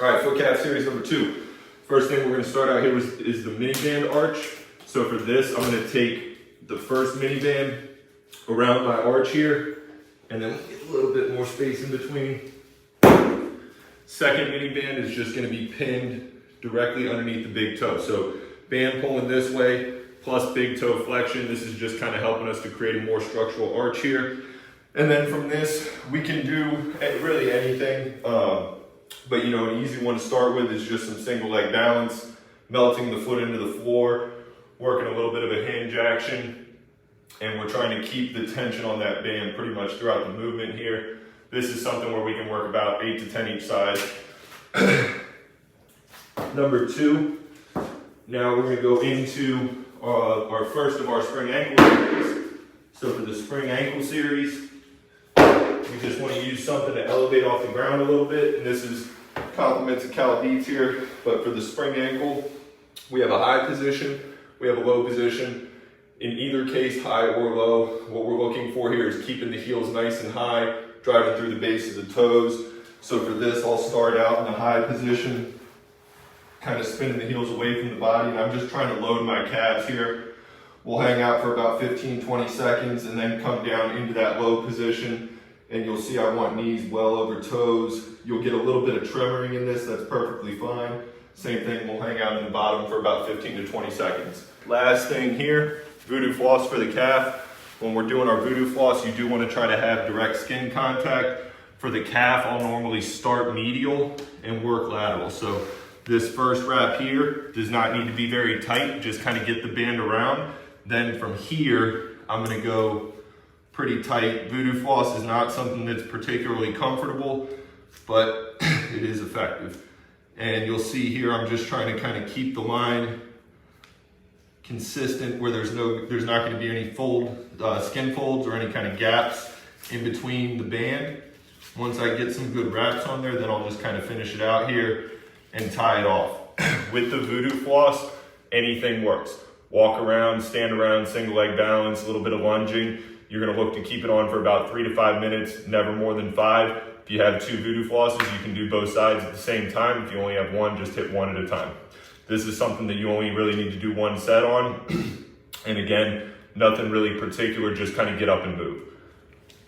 All right, foot calf series number 2. First thing we're gonna start out here is the mini band arch. So for this, I'm gonna take the first mini band around my arch here, and then get a little bit more space in between. Second mini band is just gonna be pinned directly underneath the big toe. So band pulling this way, plus big toe flexion. This is just kind of helping us to create a more structural arch here. And then from this, we can do really anything. But you know, an easy one to start with is just some single leg balance, melting the foot into the floor, working a little bit of a hinge action. And we're trying to keep the tension on that band pretty much throughout the movement here. This is something where we can work about 8 to 10 each side. Number 2, now we're gonna go into our first of our spring ankle series. So for the spring ankle series, we just want to use something to elevate off the ground a little bit. And this is compliments of Cal Dietz here. But for the spring ankle, we have a high position, we have a low position. In either case, high or low, what we're looking for here is keeping the heels nice and high, driving through the base of the toes. So for this, I'll start out in a high position, kind of spinning the heels away from the body. And I'm just trying to load my calves here. We'll hang out for about 15, 20 seconds and then come down into that low position. And you'll see I want knees well over toes. You'll get a little bit of tremoring in this, that's perfectly fine. Same thing, we'll hang out in the bottom for about 15 to 20 seconds. Last thing here, voodoo floss for the calf. When we're doing our voodoo floss, you do want to try to have direct skin contact. For the calf, I'll normally start medial and work lateral. So this first wrap here does not need to be very tight, just kind of get the band around. Then from here, I'm gonna go pretty tight. Voodoo floss is not something that's particularly comfortable, but it is effective. And you'll see here, I'm just trying to kind of keep the line consistent where there's not gonna be any skin folds or any kind of gaps in between the band. Once I get some good wraps on there, then I'll just kind of finish it out here and tie it off. With the voodoo floss, anything works. Walk around, stand around, single leg balance, a little bit of lunging. You're gonna look to keep it on for about 3 to 5 minutes, never more than 5. If you have 2 voodoo flosses, you can do both sides at the same time. If you only have one, just hit one at a time. This is something that you only really need to do one set on. And again, nothing really particular, just kind of get up and move.